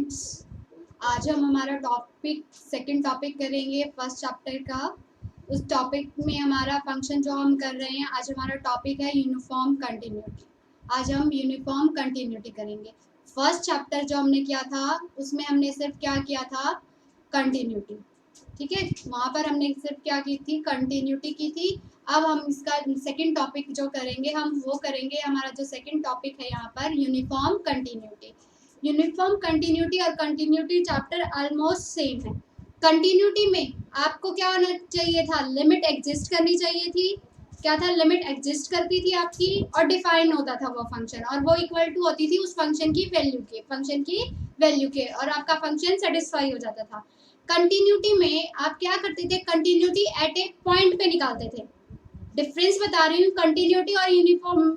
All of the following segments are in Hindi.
स्टूडेंट्स, आज हम हमारा सेकंड टॉपिक करेंगे फर्स्ट चैप्टर का। उस टॉपिक में हमारा फंक्शन जो हम कर रहे हैं, आज हमारा टॉपिक है यूनिफॉर्म कंटिन्यूटी। आज हम यूनिफॉर्म कंटिन्यूटी करेंगे। फर्स्ट चैप्टर जो हमने किया था उसमें हमने सिर्फ क्या किया था, कंटिन्यूटी। ठीक है, वहाँ पर हमने सिर्फ क्या की थी, कंटिन्यूटी की थी। अब हम इसका सेकंड टॉपिक जो करेंगे हम वो करेंगे, हमारा जो सेकंड टॉपिक है यहाँ पर यूनिफॉर्म कंटिन्यूटी। यूनिफॉर्म कंटिन्यूटी और कंटिन्यूटी चैप्टर ऑलमोस्ट सेम है। कंटिन्यूटी में आपको क्या होना चाहिए था, लिमिट एग्जिस्ट करनी चाहिए थी। क्या था, लिमिट एग्जिस्ट करती थी आपकी और डिफाइन होता था वो फंक्शन, और वो इक्वल टू होती थी उस फंक्शन की वैल्यू के और आपका फंक्शन सेटिस्फाई हो जाता था। कंटिन्यूटी में आप क्या करते थे, कंटिन्यूटी एट ए पॉइंट पे निकालते थे। डिफरेंस बता रही हूँ, कंटिन्यूटी और यूनिफॉर्म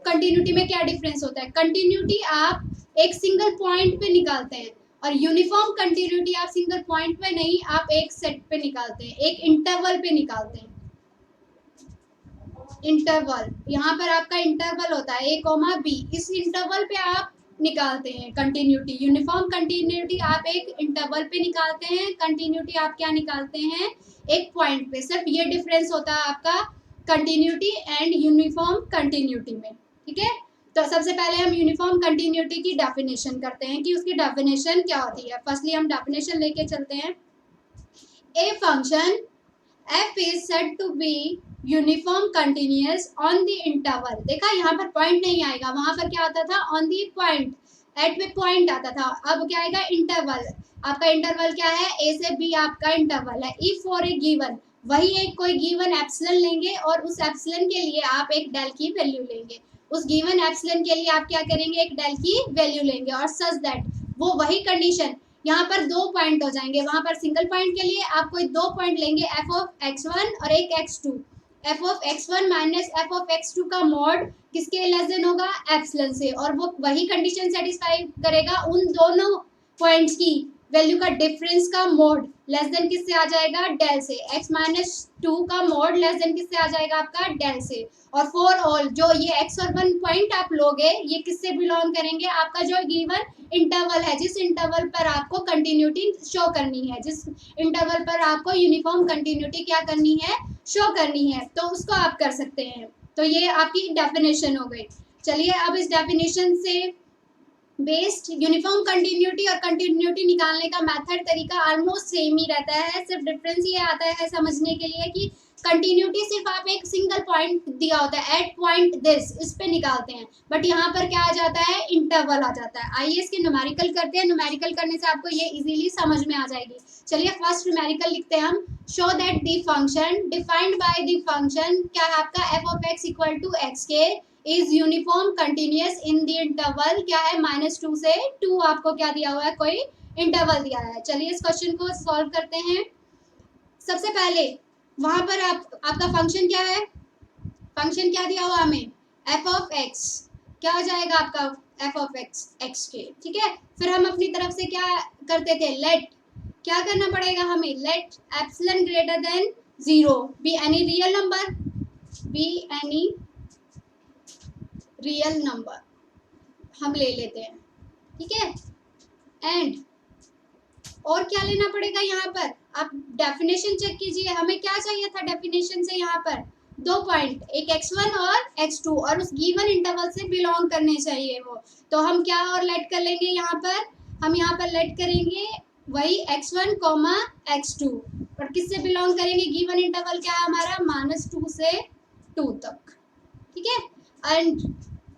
कंटिन्यूटी में क्या डिफरेंस होता है। कंटिन्यूटी आप एक सिंगल पॉइंट पे निकालते हैं और यूनिफॉर्म कंटिन्यूटी आप सिंगल पॉइंट पे नहीं, आप एक सेट पे निकालते हैं, एक इंटरवल पे निकालते हैं। इंटरवल, यहाँ पर आपका इंटरवल होता है a, b, इस इंटरवल पे आप निकालते हैं कंटिन्यूटी। यूनिफॉर्म कंटिन्यूटी आप एक इंटरवल पे निकालते हैं, कंटिन्यूटी आप क्या निकालते हैं, एक पॉइंट पे। सिर्फ ये डिफरेंस होता है आपका कंटिन्यूटी एंड यूनिफॉर्म कंटिन्यूटी में। ठीक है, तो सबसे पहले हम यूनिफॉर्म कंटिन्यूटी की डेफिनेशन करते हैं कि उसकी डेफिनेशन क्या होती है। फर्स्टली हम डेफिनेशन लेके चलते हैं। A function f is said to be uniform continuous on the interval। देखा, यहाँ पर पॉइंट नहीं आएगा, वहां पर क्या आता था, ऑन दी पॉइंट, एट में पॉइंट आता था। अब क्या आएगा, इंटरवल। आपका इंटरवल क्या है, a से b आपका इंटरवल है। इफ फॉर ए गिवन, वही एक कोई गिवन एप्सिलॉन लेंगे और उस एप्सिलॉन के लिए आप एक डेल की वैल्यू लेंगे। उस गिवन एप्सिलॉन के लिए आप क्या करेंगे, एक डेल की वैल्यू लेंगे और सच दैट वो वही कंडीशन, यहाँ पर दो पॉइंट हो जाएंगे। वहां पर सिंगल पॉइंट के लिए आप कोई दो पॉइंट लेंगे, एफ ऑफ x1 और एक x2। F of x1 minus F of x2 का मॉड किसके लेस देन होगा, एप्सिलॉन से, और वो वही कंडीशन सेटिस्फाई करेगा। उन दोनों पॉइंट्स की वैल्यू का डिफरेंस का मोड लेस देन किससे आ जाएगा, डेल से। x माइनस 2 का मोड लेस देन किससे आ जाएगा, आपका डेल से। और फॉर ऑल जो ये x और 1 पॉइंट आप लोगे, ये किससे बिलोंग करेंगे, आपका जो गिवन इंटरवल है, जिस इंटरवल पर आपको कंटिन्यूटी शो करनी है, जिस इंटरवल पर आपको यूनिफॉर्म कंटिन्यूटी क्या करनी है, शो करनी है, तो उसको आप कर सकते हैं। तो ये आपकी डेफिनेशन हो गई। चलिए, अब इस डेफिनेशन से बेस्ड यूनिफॉर्म कंटिन्यूटी और कंटिन्यूटी निकालने का मेथड, तरीका ऑलमोस्ट सेम ही रहता है। सिर्फ डिफरेंस ये आता है समझने के लिए कि कंटिन्यूटी सिर्फ आप एक सिंगल पॉइंट दिया होता है, एट पॉइंट दिस, इस पे निकालते हैं, बट यहाँ पर क्या आ जाता है, इंटरवल आ जाता है। आइए इसके न्यूमेरिकल करते हैं। न्यूमेरिकल करने से आपको ये इजीली समझ में आ जाएगी। चलिए फर्स्ट न्यूमेरिकल लिखते हैं हम। Show that the function defined by the function, क्या है आपका, f of x equal to x के is uniform continuous in the interval, क्या है, -2 से 2 आपको क्या दिया हुआ है, कोई इंटरवल दिया है। चलिए इस क्वेश्चन को सॉल्व करते हैं। सबसे पहले वहां पर आपका फंक्शन क्या है, फंक्शन क्या दिया हुआ हमें, एफ ऑफ एक्स, क्या हो जाएगा आपका, एफ ऑफ एक्स एक्स के। ठीक है, फिर हम अपनी तरफ से क्या करते थे, लेट, क्या करना पड़ेगा हमें, let epsilon greater than 0 be any real number, be any real number हम ले लेते हैं। ठीक है, एंड और क्या लेना पड़ेगा यहाँ पर, आप डेफिनेशन चेक कीजिए। हमें क्या चाहिए था डेफिनेशन से, यहाँ पर दो पॉइंट, एक x1 और x2, और उस गिवन इंटरवल से बिलोंग करने चाहिए वो। तो हम क्या और लेट कर लेंगे, यहाँ पर हम यहाँ पर लेट करेंगे वही x1, x2, और किससे बिलोंग करेंगे, गिवन इंटरवल क्या है हमारा, -2 से 2 तक। ठीक है, एंड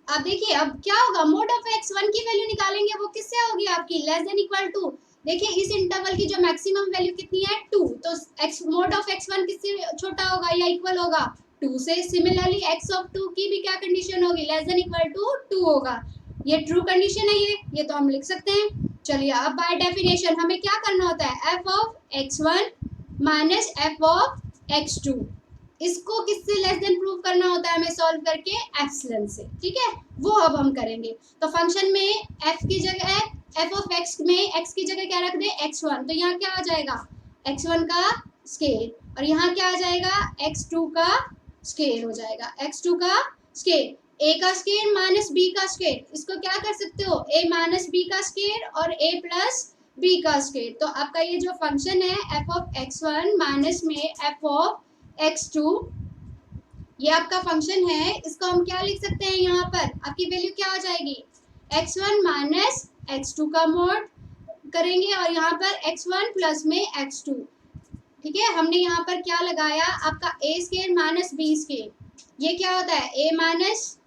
अब देखिए अब क्या होगा, मोड ऑफ x1 की वैल्यू निकालेंगे, वो किससे होगी आपकी, लेस देन इक्वल टू। देखिए इस इंटरवल की जो मैक्सिमम वैल्यू कितनी है, 2, तो x मोड ऑफ x1 किससे छोटा होगा या इक्वल होगा, 2 से। सिमिलरली x ऑफ 2 की भी क्या कंडीशन होगी, लेस देन इक्वल टू 2 होगा। ये ट्रू कंडीशन है, ये तो हम लिख सकते हैं। चलिए अब बाय डेफिनेशन हमें क्या करना होता है, f of x1 minus f of x2, इसको किससे लेस देन प्रूव करना होता है हमें, सॉल्व करके एप्सिलॉन से। ठीक है, वो अब हम करेंगे। तो फंक्शन में f की जगह, f ऑफ x में x की जगह क्या रख दे, x1, तो यहाँ क्या आ जाएगा, x1 का स्केल, और यहाँ क्या आ जाएगा, x2 का स्केल हो जाएगा, x2 का स्केल। ए का स्क्वायर माइनस बी का स्क्वायर, इसको क्या कर सकते हो, ए माइनस बी का स्क्वायर और ए प्लस बी का स्क्वायर। तो आपका ये जो फंक्शन है एफ ऑफ x1 माइनस में एफ ऑफ x2, ये आपका फंक्शन है, इसको हम क्या लिख सकते हैं, यहाँ पर आपकी वैल्यू क्या आ जाएगी, x1 माइनस x2 का मॉड करेंगे और यहाँ पर x1 प्लस में x2। ठीक है, हमने यहाँ पर क्या लगाया, आपका ए स्क्वायर माइनस बी स्क्वायर, ये क्या होता है ए माइनस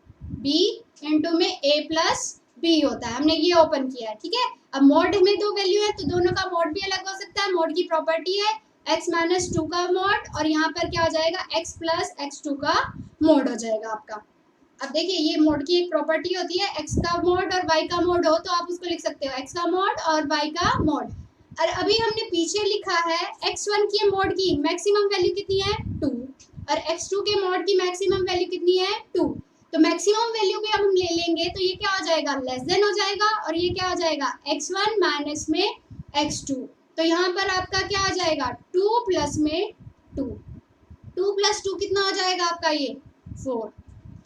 बी इंटू में ए प्लस बी होता है, हमने ये ओपन किया है। ठीक है, अब मोड में दो वैल्यू है तो दोनों का मोड भी अलग हो सकता है, मोड की प्रॉपर्टी है x माइनस 2 का मोड और यहाँ पर क्या हो जाएगा x प्लस x2 का मोड हो जाएगा आपका। अब देखिए ये मोड की एक प्रॉपर्टी होती है, x का मोड और y का मोड हो तो आप उसको लिख सकते हो x का मोड और y का मोड। और अभी हमने पीछे लिखा है x1 की मोड की मैक्सिमम वैल्यू कितनी है 2 और x2 के मोड की मैक्सिमम वैल्यू कितनी है 2, तो मैक्सिमम वैल्यू भी हम ले लेंगे तो ये क्या हो जाएगा लेस देन हो जाएगा और ये क्या हो जाएगा x1 माइनस में x2। तो यहाँ पर आपका क्या आ जाएगा 2 प्लस में 2, 2 प्लस 2 कितना हो जाएगा आपका ये 4।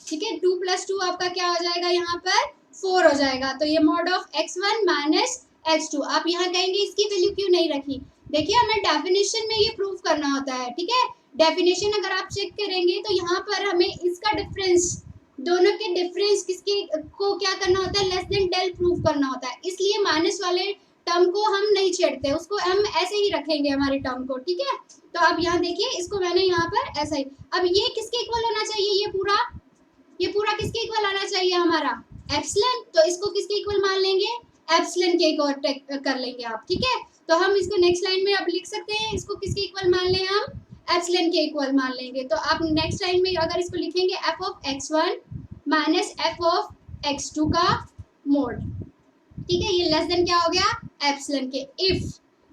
ठीक है, 2 प्लस 2 आपका क्या हो जाएगा यहाँ पर 4 हो जाएगा। तो ये mod of x1 minus x2। आप यहाँ कहेंगे इसकी वैल्यू क्यों नहीं रखी, देखिए हमें डेफिनेशन में ये प्रूव करना होता है। ठीक है, डेफिनेशन अगर आप चेक करेंगे तो यहाँ पर हमें इसका डिफरेंस, दोनों के डिफरेंस किसके को क्या करना होता है लेस देन डेल प्रूव करना होता है, इसलिए माइनस वाले टर्म को हम नहीं छेड़ते, उसको हम ऐसे ही रखेंगे हमारे टर्म को। ठीक है, तो आप यहाँ देखिए इसको मैंने यहाँ पर ऐसा ही, अब ये किसके इक्वल होना चाहिए, ये पूरा किसके इक्वल आना चाहिए हमारा एप्सिलॉन, तो इसको किसके इक्वल मान लेंगे एप्सिलॉन के इक्वल कर लेंगे आप। ठीक है, तो हम इसको नेक्स्ट लाइन में अब लिख सकते हैं, इसको किसके इक्वल मान लें हम एप्सिलॉन के इक्वल मान लेंगे। तो आप नेक्स्ट लाइन में अगर इसको लिखेंगे F of x1 minus F of x2 का मोड। ठीक है, ये लेस देन क्या हो गया एप्सिलॉन के। इफ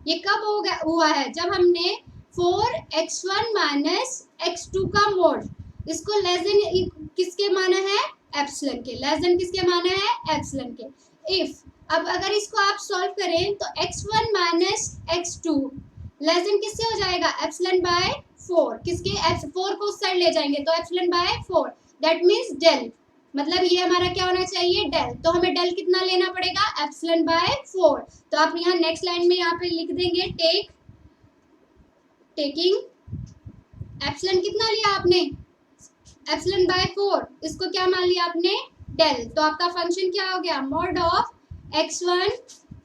ये कब हो गया हुआ है जब हमने 4x1 माइनस x2 का मोड, इसको लेस देन किसके माना है एप्सिलॉन के, लेस देन किसके माना है एप्सिलॉन के। इफ अब अगर इसको आप सॉल्व करें तो x1 minus x2 less than किससे हो जाएगा एप्सिलॉन बाय 4, किसके 4 को उस साइड ले जाएंगे तो epsilon by 4, that means del, मतलब ये हमारा क्या होना चाहिए डेल, तो हमें डेल कितना लेना पड़ेगा एप्सिलॉन बाय 4। तो आप यहाँ नेक्स्ट लाइन में यहाँ पे लिख देंगे टेकिंग एप्सिलॉन कितना लिया आपने एप्सिलॉन बाय 4, इसको क्या मान लिया आपने डेल, तो आपका फंक्शन क्या हो गया mod of x1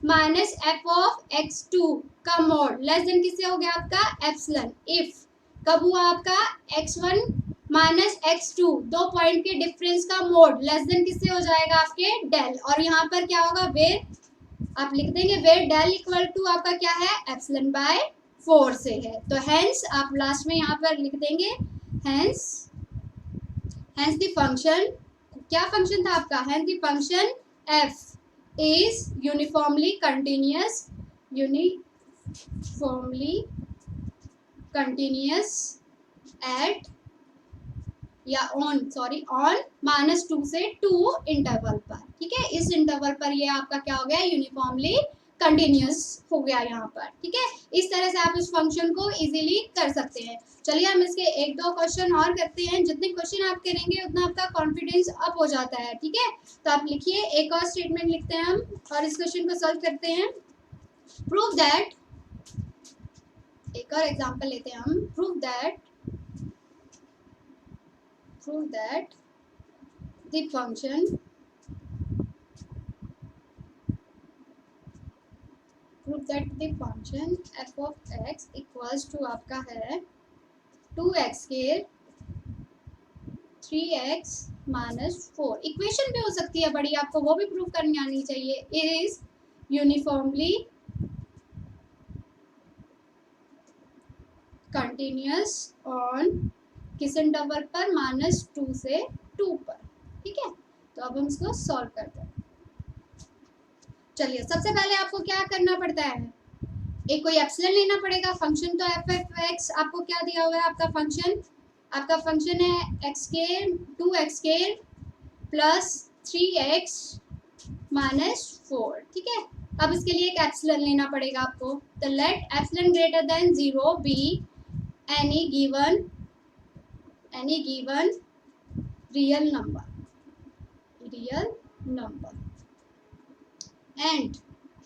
minus F of x2 का मॉड लेस देन किससे हो गया आपका एप्सिलॉन। इफ कब हुआ आपका x1 माइनस x2, दो पॉइंट के डिफरेंस का मोड लेस देन किससे हो जाएगा आपके डेल, और यहाँ पर क्या होगा वेर, आप लिख देंगे वेर डेल इक्वल टू आपका क्या है एप्सिलॉन बाय 4 से है। तो हेंस आप लास्ट में यहाँ पर लिख देंगे हेंस द फंक्शन, क्या फंक्शन था आपका, hence the function f is uniformly continuous at या ऑन -2 से 2 इंटरवल पर। ठीक है, इस इंटरवल पर ये आपका क्या हो गया यूनिफॉर्मली कंटिन्यूस हो गया यहाँ पर। ठीक है, इस तरह से आप इस फंक्शन को इजीली कर सकते हैं। चलिए हम इसके एक दो क्वेश्चन और करते हैं, जितने क्वेश्चन आप करेंगे उतना आपका कॉन्फिडेंस अप हो जाता है। ठीक है, तो आप लिखिए एक और स्टेटमेंट लिखते हैं हम और इस क्वेश्चन को सॉल्व करते हैं। प्रूव दैट, एक और एग्जांपल लेते हैं हम, prove that the function f of x equals to आपका है 2x square 3x minus 4, equation भी हो सकती है बड़ी, आपको वो भी प्रूव करनी आनी चाहिए, इज यूनिफॉर्मली कंटिन्यूस ऑन किस इंटरवल पर -2 से 2 पर। ठीक है, तो अब हम इसको सॉल्व करते हैं। चलिए सबसे पहले आपको क्या करना पड़ता है, एक कोई एप्सिलॉन लेना पड़ेगा, फंक्शन तो एफ ऑफ एक्स आपको क्या दिया हुआ है, आपका फंक्शन है x के 2x के प्लस 3x माइनस 4। ठीक है, अब इसके लिए एक एप्सिलॉन लेना पड़ेगा आपको, तो let epsilon greater than 0 be any given real number. Real number. And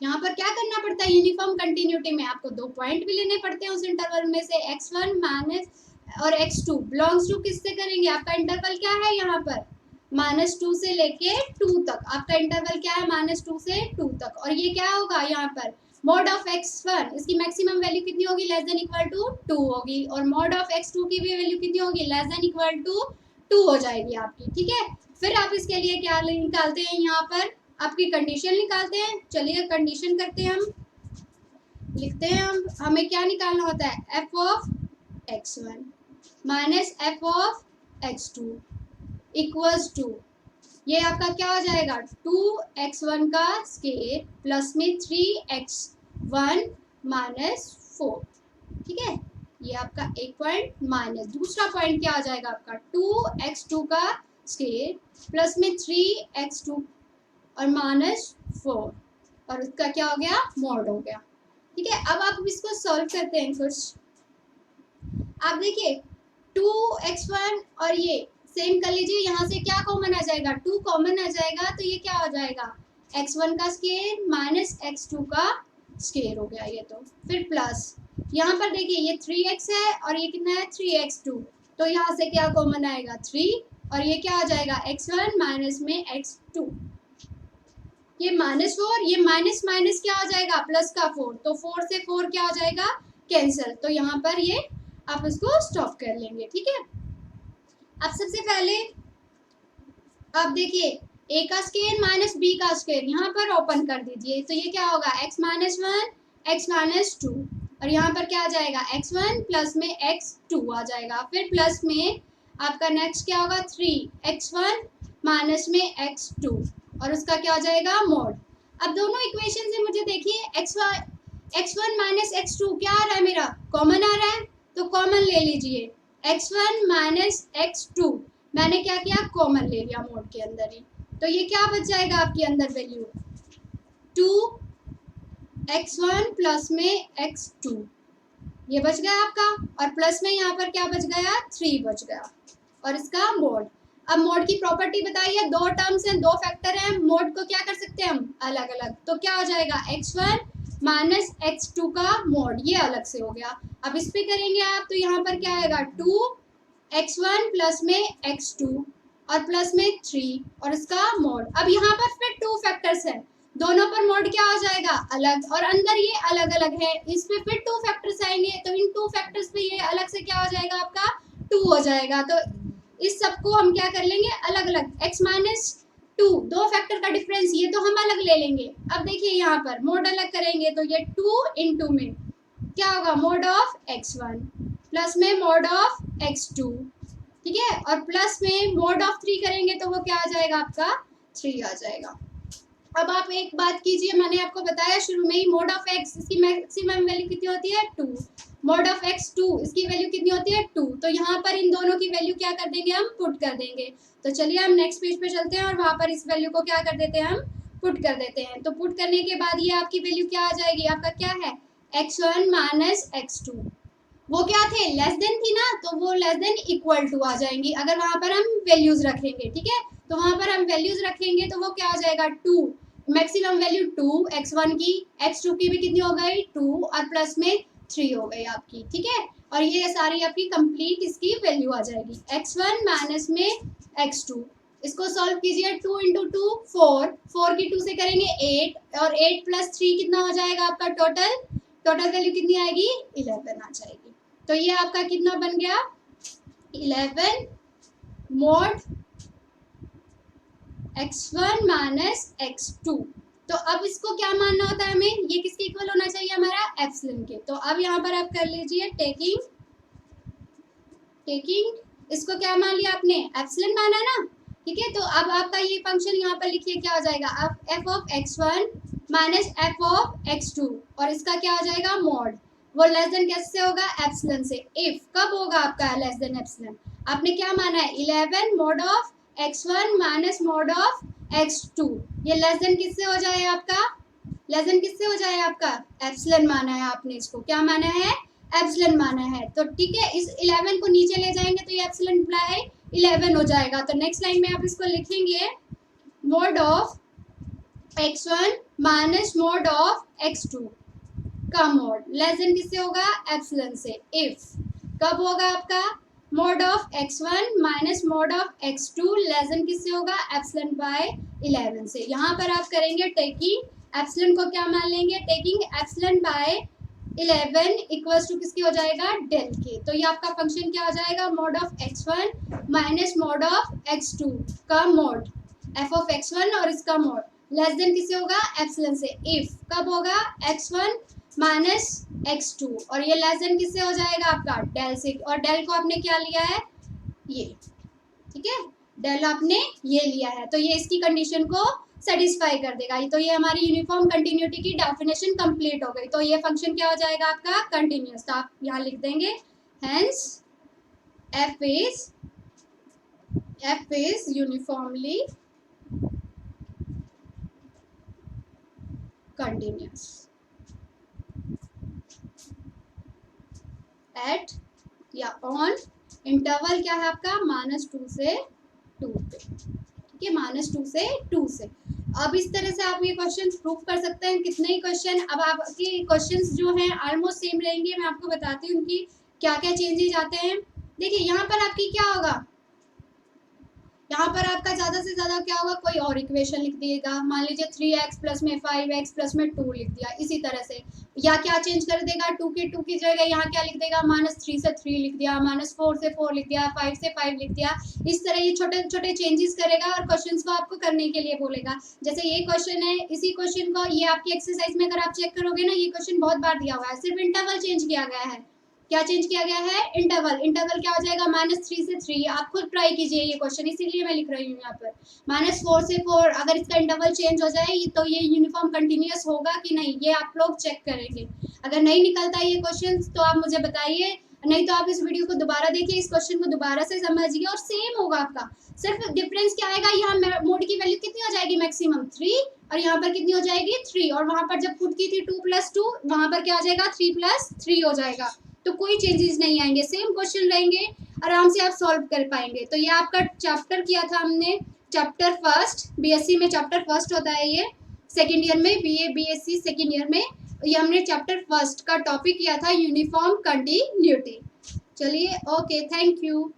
यहाँ पर क्या करना पड़ता है, यूनिफॉर्म कंटिन्यूटी में आपको 2 पॉइंट भी लेने पड़ते हैं उस इंटरवल में से, x1 माइनस और x2 बिलोंग्स टू किससे करेंगे, आपका इंटरवल क्या है यहाँ पर -2 से लेके 2 तक, आपका इंटरवल क्या है -2 से 2 तक। और ये क्या होगा यहाँ पर मॉड ऑफ x1, इसकी मैक्सिमम वैल्यू कितनी होगी, लेस देन इक्वल टू 2 होगी, और मॉड ऑफ x2 की भी वैल्यू कितनी होगी, लेस देन इक्वल टू 2 हो जाएगी आपकी, ठीक है। फिर आप इसके लिए क्या निकालते हैं, यहाँ पर आपकी कंडीशन निकालते हैं। चलिए कंडीशन करते हैं, हम लिखते हैं, हमें क्या निकालना होता है, f of x1 minus f of x2 equals to, ये आपका क्या हो जाएगा 2x1 का स्केयर प्लस में 3x1 माइनस 4, ठीक है। ये आपका एक पॉइंट माइनस, दूसरा पॉइंट क्या आ जाएगा आपका 2x2 का स्केयर प्लस में 3x2 और -4, और उसका क्या हो गया मॉड हो गया, ठीक है। अब आप इसको सॉल्व करते हैं कुछ, आप देखिए 2x1 और ये सेम कर लीजिए, यहाँ से क्या कॉमन आ जाएगा 2 कॉमन आ जाएगा, तो ये क्या हो जाएगा x1 का स्केयर माइनस x2 का स्केयर हो गया ये, तो फिर प्लस यहाँ पर देखिए ये 3x है और ये कितना है 3x2, तो यहाँ से क्या कॉमन आएगा 3, और ये क्या आ जाएगा x1 माइनस में x2, ये -4, ये माइनस माइनस क्या आ जाएगा प्लस का 4, तो 4 से 4 क्या हो जाएगा कैंसिल, तो यहाँ पर ये आप इसको स्टॉप कर लेंगे, ठीक है। अब सबसे पहले आप देखिए a का स्केयर माइनस b का स्केयर यहाँ पर ओपन कर दीजिए, तो ये क्या होगा x माइनस 1 x माइनस 2, और यहाँ पर क्या आ जाएगा x1 प्लस में x2 आ जाएगा, फिर प्लस में आपका नेक्स्ट क्या होगा 3x1 माइनस में x2, और उसका क्या हो जाएगा मोड। अब दोनों इक्वेशन से मुझे देखिए x1 माइनस x2 क्या आ रहा है, मेरा कॉमन आ रहा है, तो कॉमन ले लीजिए x1 माइनस x2, मैंने क्या किया कॉमन ले लिया मोड के अंदर ही, तो ये क्या बच जाएगा आपके अंदर वैल्यू 2x1 प्लस में x2, ये बच गया आपका, और प्लस में यहाँ पर क्या बच गया 3 बच गया, और इसका मोड। अब मोड की प्रॉपर्टी बताइए, 2 टर्म्स हैं 2 फैक्टर हैं, मोड को क्या कर सकते हैं हम अलग अलग, तो क्या हो जाएगा x1 माइनस x2 का मोड, ये अलग से हो गया। अब इस पे करेंगे आप, तो यहाँ पर क्या आएगा 2x1 प्लस में x2 और प्लस में 3 और इसका मोड। अब यहाँ पर फिर 2 फैक्टर्स हैं, दोनों पर मोड क्या हो जाएगा अलग, और अंदर ये अलग अलग है, इस पे फिर 2 फैक्टर्स आएंगे, तो इन 2 फैक्टर्स पे ये अलग से क्या हो जाएगा आपका 2 हो जाएगा, तो इस सबको हम क्या कर लेंगे अलग अलग, x माइनस 2 2 फैक्टर का डिफरेंस, ये तो हम अलग ले लेंगे। अब देखिए यहाँ पर मोड अलग करेंगे, तो ये 2 इंटू में क्या होगा मोड ऑफ x1 प्लस में मोड ऑफ x2, ठीक है, और प्लस में मोड ऑफ 3 करेंगे तो वो क्या आ जाएगा आपका 3 आ जाएगा। अब आप एक बात कीजिए, मैंने आपको बताया शुरू में ही मोड ऑफ x, इसकी मैक्सिमम वैल्यू कितनी होती है 2, मोड ऑफ x2 इसकी वैल्यू कितनी होती है 2, तो यहाँ पर इन दोनों की वैल्यू क्या कर देंगे हम पुट कर देंगे। तो चलिए हम नेक्स्ट पेज पे चलते हैं और वहाँ पर इस वैल्यू को क्या कर देते हैं हम पुट कर देते हैं। तो पुट करने के बाद ये आपकी वैल्यू क्या आ जाएगी, आपका क्या है x1 माइनस x2, वो क्या थे लेस देन थी ना, तो वो लेस देन इक्वल टू आ जाएंगी अगर वहाँ पर हम वैल्यूज रखेंगे, ठीक है। तो वहाँ पर हम वैल्यूज रखेंगे तो वो क्या आ जाएगा 2, मैक्सिमम वैल्यू 2 x1 की, x2 की भी कितनी हो गई 2 और प्लस में 3 हो गई आपकी, ठीक है। और ये सारी आपकी कंप्लीट इसकी वैल्यू आ जाएगी x1 माइनस में x2, इसको सॉल्व कीजिए 2 इंटू 2 4, 4 की 2 से करेंगे 8, और 8 प्लस 3 कितना हो जाएगा आपका टोटल वैल्यू कितनी आएगी 11 आ जाएगी। तो ये आपका कितना बन गया 11 मोड x1 माइनस x2। तो अब इसको क्या मानना होता है हमें, ये किसके इक्वल होना चाहिए हमारा एप्सिलॉन के। तो अब यहाँ पर आप कर लीजिए टेकिंग इसको क्या मान लिया आपने एप्सिलॉन माना ना, ठीक है। तो अब आपका ये फंक्शन यहाँ पर लिखिए क्या हो जाएगा, अब f of x1 minus f of x2 और इसका क्या हो जाएगा मोड, वो लेस देन कैसे होगा एप्सिलॉन से। इफ कब होगा आपका लेस देन एप्सिलॉन, आपने क्या माना है 11 mode of x1 minus mode of x2, ये लेस देन किससे हो जाए आपका, लेस देन किससे हो जाए आपका एप्सिलॉन माना है आपने, इसको क्या माना है एप्सिलॉन माना है। तो ठीक है, इस 11 को नीचे ले जाएंगे तो ये एप्सिलॉन इम्प्लाई 11 हो जाएगा। तो नेक्स्ट लाइन में आप इसको लिखेंगे mode of x1 minus mode of x2 का मोड लेस देन किससे होगा, एप्सिलॉन से। इफ कब होगा आपका mode of x1 minus mode of x2 less than किससे होगा, एप्सिलॉन बाय 11 से। यहाँ पर आप करेंगे टेकिंग एप्सिलॉन को क्या मान लेंगे, taking epsilon by 11 equals to किसकी हो जाएगा, डेल के। तो ये आपका फंक्शन क्या हो जाएगा, mode of x1 minus mode of x2 का मोड f ऑफ x1 और इसका मोड लेस देन किससे होगा, एप्सिलॉन से। इफ कब होगा, x1 माइनस x2 और ये लेस देन किससे हो जाएगा आपका, डेल से। और डेल को आपने क्या लिया है, ये, ठीक है, डेल आपने ये लिया है, तो ये इसकी कंडीशन को सेटिस्फाई कर देगा। तो ये हमारी यूनिफॉर्म कंटिन्यूटी की डेफिनेशन कंप्लीट हो गई। तो ये फंक्शन क्या हो जाएगा आपका, कंटिन्यूअस। तो आप यहाँ लिख देंगे hence f is uniformly continuous at या ऑन इंटरवल क्या है आपका, -2 से 2 पे, ठीक है, -2 से 2 से। अब इस तरह से आप ये क्वेश्चन प्रूव कर सकते हैं, कितने ही क्वेश्चन। अब आपके क्वेश्चंस जो हैं ऑलमोस्ट सेम रहेंगे। मैं आपको बताती हूँ उनकी क्या क्या चेंजेस आते हैं। देखिए यहाँ पर आपकी क्या होगा, यहाँ पर आपका ज़्यादा से ज़्यादा क्या होगा, कोई और इक्वेशन लिख दिएगा। मान लीजिए 3x प्लस में 5x प्लस में 2 लिख दिया, इसी तरह से। या क्या चेंज कर देगा, 2 की जगह यहाँ क्या लिख देगा, -3 से 3 लिख दिया, -4 से 4 लिख दिया, 5 से 5 लिख दिया। इस तरह ये छोटे छोटे चेंजेस करेगा और क्वेश्चंस को आपको करने के लिए बोलेगा। जैसे ये क्वेश्चन है, इसी क्वेश्चन को ये आपकी एक्सरसाइज में अगर आप चेक करोगे ना, ये क्वेश्चन बहुत बार दिया हुआ है, सिर्फ इंटरवल चेंज किया गया है। क्या चेंज किया गया है, इंटरवल। इंटरवल क्या हो जाएगा, -3 से 3। आप खुद ट्राई कीजिए ये क्वेश्चन, इसीलिए मैं लिख रही हूँ यहाँ पर। -4 से 4 अगर इसका इंटरवल चेंज हो जाए तो ये यूनिफॉर्म कंटिन्यूअस होगा कि नहीं, ये आप लोग चेक करेंगे। अगर नहीं निकलता ये क्वेश्चन तो आप मुझे बताइए, नहीं तो आप इस वीडियो को दोबारा देखिए, इस क्वेश्चन को दोबारा से समझिए और सेम होगा आपका। सिर्फ डिफरेंस क्या आएगा, यहाँ मोड की वैल्यू कितनी हो जाएगी, मैक्सिमम 3, और यहाँ पर कितनी हो जाएगी, 3। और वहाँ पर जब खुद की थी 2 + 2, वहाँ पर क्या हो जाएगा, 3 + 3 हो जाएगा। तो कोई चेंजेस नहीं आएंगे, सेम क्वेश्चन रहेंगे, आराम से आप सॉल्व कर पाएंगे। तो ये आपका चैप्टर किया था हमने, चैप्टर फर्स्ट। बीएससी में चैप्टर फर्स्ट होता है ये, सेकेंड ईयर में, बीए बीएससी सेकेंड ईयर में ये हमने चैप्टर फर्स्ट का टॉपिक किया था, यूनिफॉर्म कंटिन्यूटी। चलिए, ओके, थैंक यू।